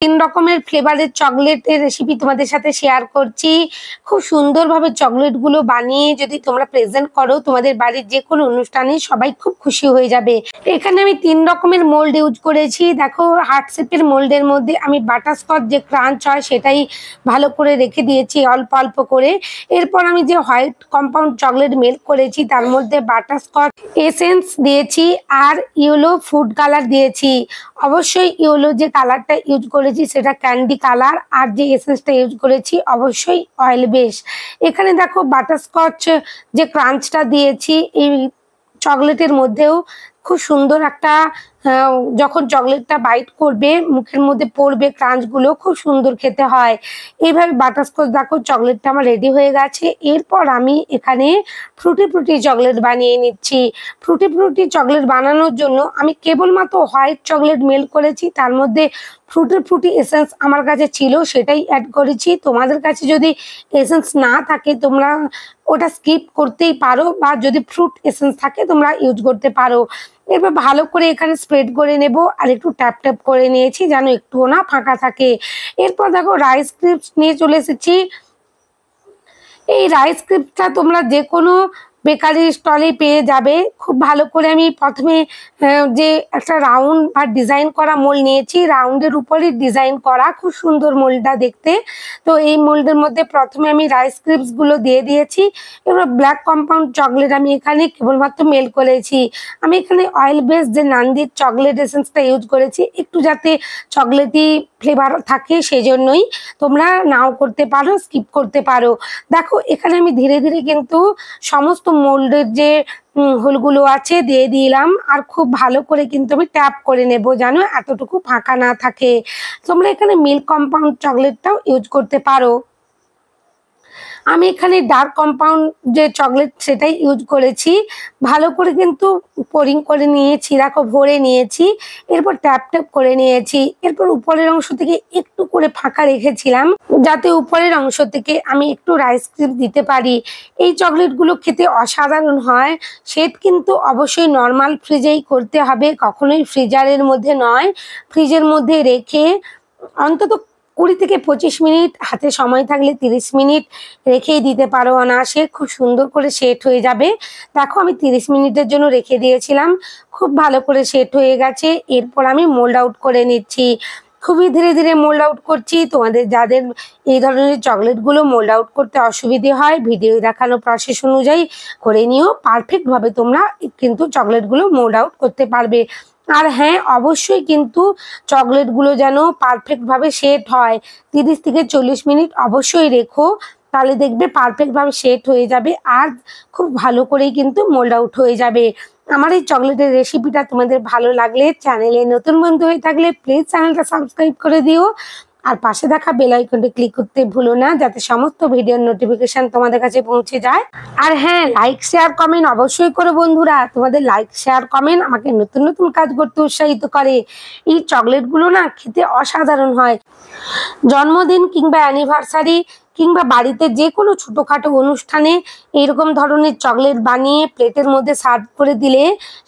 তিন রকমের ফ্লেভারের চকলেটের রেসিপি তোমাদের সাথে শেয়ার করছি। খুব সুন্দরভাবে চকলেটগুলো বানিয়ে যদি তোমরা প্রেজেন্ট করো তোমাদের বাড়ির যে কোনো অনুষ্ঠানে সবাই খুব খুশি হয়ে যাবে। এখানে আমি তিন রকমের মোল্ড ইউজ করেছি। দেখো, হার্ট শেপের মোল্ডের মধ্যে আমি বাটারস্কচ যে ক্রাঞ্চ হয় সেটাই ভালো করে রেখে দিয়েছি অল্প অল্প করে। এরপর আমি যে হোয়াইট কম্পাউন্ড চকলেট মেল্ট করেছি তার মধ্যে বাটারস্কচ এসেন্স দিয়েছি আর ইয়েলো ফুড কালার দিয়েছি। অবশ্যই ইয়েলো যে কালারটা ইউজ করেছি সেটা ক্যান্ডি কালার, আর যে এসেন্সটা ইউজ করেছি অবশ্যই অয়েল বেস। এখানে দেখো বাটারস্কচ যে ক্রাঞ্চটা দিয়েছি এই চকলেটের মধ্যেও খুব সুন্দর একটা যখন চকলেটটা বাইট করবে মুখের মধ্যে পড়বে ক্রাঞ্চগুলো খুব সুন্দর খেতে হয়। এইভাবে বাটারস্কচ দেখো চকলেটটা আমার রেডি হয়ে গেছে। এরপর আমি এখানে ফ্রুটি চকলেট বানিয়ে নিচ্ছি। ফ্রুটি চকলেট বানানোর জন্য আমি কেবলমাত্র হোয়াইট চকলেট মেল্ট করেছি, তার মধ্যে ফ্রুটি এসেন্স আমার কাছে ছিল সেটাই অ্যাড করেছি। তোমাদের কাছে যদি এসেন্স না থাকে তোমরা ওটা স্কিপ করতেই পারো, বা যদি ফ্রুট এসেন্স থাকে তোমরা ইউজ করতে পারো। এবার ভালো করে এখানে স্প্রেড করে নেব আর একটু ট্যাপ করে নিয়েছি যেন একটুও না ফাঁকা থাকে। এরপর দেখো রাইস ক্রিস্পস নিয়ে চলে এসেছি। এই রাইস ক্রিস্পসটা তোমরা যে কোনো বেকারি স্টলে পেয়ে যাবে। খুব ভালো করে আমি প্রথমে যে একটা রাউন্ড বা ডিজাইন করা মোল্ড নিয়েছি, রাউন্ডের উপরে ডিজাইন করা খুব সুন্দর মোল্ডটা দেখতে। তো এই মোল্ডের মধ্যে প্রথমে আমি রাইস ক্রিস্পসগুলো দিয়ে দিয়েছি। এবার ব্ল্যাক কম্পাউন্ড চকলেট আমি এখানে কেবলমাত্র মেল্ট করেছি। আমি এখানে অয়েল বেস যে নান্দির চকলেট এসেন্সটা ইউজ করেছি, একটু যাতে চকলেটি ফ্লেভার থাকে সেই জন্যই। তোমরা নাও করতে পারো, স্কিপ করতে পারো। দেখো এখানে আমি ধীরে ধীরে কিন্তু সমস্ত মোল্ডের যে হোলগুলো আছে দিয়ে দিলাম, আর খুব ভালো করে কিন্তু আমি ট্যাপ করে নেব যেন এতটুকু ফাঁকা না থাকে। তোমরা এখানে মিল্ক কম্পাউন্ড চকলেটটাও ইউজ করতে পারো। আমি এখানে ডার্ক কম্পাউন্ড যে চকলেট সেটাই ইউজ করেছি। ভালো করে কিন্তু পোরিং করে নিয়েছি, দেখো ভরে নিয়েছি। এরপর ট্যাপ করে নিয়েছি। এরপর উপরের অংশ থেকে একটু করে ফাঁকা রেখেছিলাম যাতে উপরের অংশ থেকে আমি একটু রাইস ক্রিম দিতে পারি। এই চকলেটগুলো খেতে অসাধারণ হয়। সেট কিন্তু অবশ্যই নর্মাল ফ্রিজেই করতে হবে, কখনোই ফ্রিজারের মধ্যে নয়। ফ্রিজের মধ্যে রেখে অন্তত 20 থেকে 25 মিনিট, হাতে সময় থাকলে 30 মিনিট রেখেই দিতে পারো, অনায়াসে খুব সুন্দর করে সেট হয়ে যাবে। দেখো আমি 30 মিনিটের জন্য রেখে দিয়েছিলাম, খুব ভালো করে সেট হয়ে গেছে। এরপর আমি মোল্ড আউট করে নিচ্ছি। খুবই ধীরে ধীরে মোল্ড আউট করছি। তোমাদের যাদের এই ধরনের চকলেটগুলো মোল্ড আউট করতে অসুবিধে হয় ভিডিও দেখানো প্রসেস অনুযায়ী করে নিও, পারফেক্টভাবে তোমরা কিন্তু চকলেটগুলো মোল্ড আউট করতে পারবে। আর হ্যাঁ, অবশ্যই কিন্তু চকলেটগুলো যেন পারফেক্টভাবে সেট হয়। 30 থেকে 40 মিনিট অবশ্যই রেখো, তাহলে দেখবে পারফেক্টভাবে সেট হয়ে যাবে আর খুব ভালো করেই কিন্তু মোল্ড আউট হয়ে যাবে। আমার এই চকলেটের রেসিপিটা তোমাদের ভালো লাগলে, চ্যানেলে নতুন বন্ধু হয়ে থাকলে প্লিজ চ্যানেলটা সাবস্ক্রাইব করে দিও, আর পাশে দেখা বেল আইকনটি ক্লিক করতে ভুলো না যাতে সমস্ত ভিডিওর নোটিফিকেশন তোমাদের কাছে পৌঁছে যায়। আর হ্যাঁ, লাইক শেয়ার কমেন্ট অবশ্যই করো বন্ধুরা। তোমাদের লাইক শেয়ার কমেন্ট আমাকে নতুন নতুন কাজ করতে উৎসাহিত করে। এই চকলেটগুলো না খেতে অসাধারণ হয়। জন্মদিন কিংবা অ্যানিভার্সারি কিংবা বাড়িতে যে কোনো ছোটোখাটো অনুষ্ঠানে এইরকম ধরনের চকলেট বানিয়ে প্লেটের মধ্যে সার্ভ করে দিলে,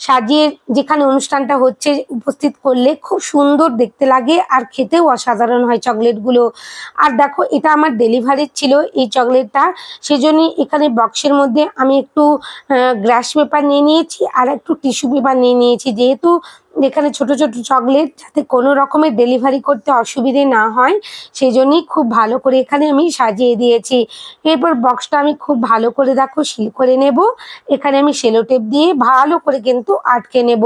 সাজিয়ে যেখানে অনুষ্ঠানটা হচ্ছে উপস্থিত করলে খুব সুন্দর দেখতে লাগে আর খেতেও অসাধারণ হয় চকলেটগুলো। আর দেখো এটা আমার ডেলিভারির ছিল এই চকলেটটা, সেজন্যই এখানে বক্সের মধ্যে আমি একটু গ্লাস পেপার নিয়ে নিয়েছি আর একটু টিস্যু পেপার নিয়ে নিয়েছি, যেহেতু এখানে ছোট ছোট চকলেট যাতে কোনো রকমের ডেলিভারি করতে অসুবিধে না হয় সেই জন্যই খুব ভালো করে এখানে আমি সাজিয়ে দিয়েছি। এরপর বক্সটা আমি খুব ভালো করে দেখো সিল করে নেব। এখানে আমি সেলো টেপ দিয়ে ভালো করে কিন্তু আটকে নেব।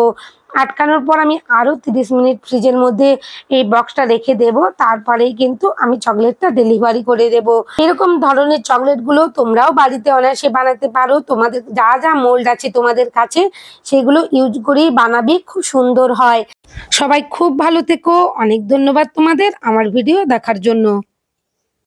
আটকানোর পর আমি আরও 30 মিনিট ফ্রিজের মধ্যে এই বক্সটা রেখে দেব, তারপরেই কিন্তু আমি চকলেটটা ডেলিভারি করে দেব। এরকম ধরনের চকলেটগুলো তোমরাও বাড়িতে অনায়াসে বানাতে পারো। তোমাদের যা যা মোল্ড আছে তোমাদের কাছে সেগুলো ইউজ করেই বানাবে, খুব সুন্দর হয়। সবাই খুব ভালো থেকো। অনেক ধন্যবাদ তোমাদের আমার ভিডিও দেখার জন্য।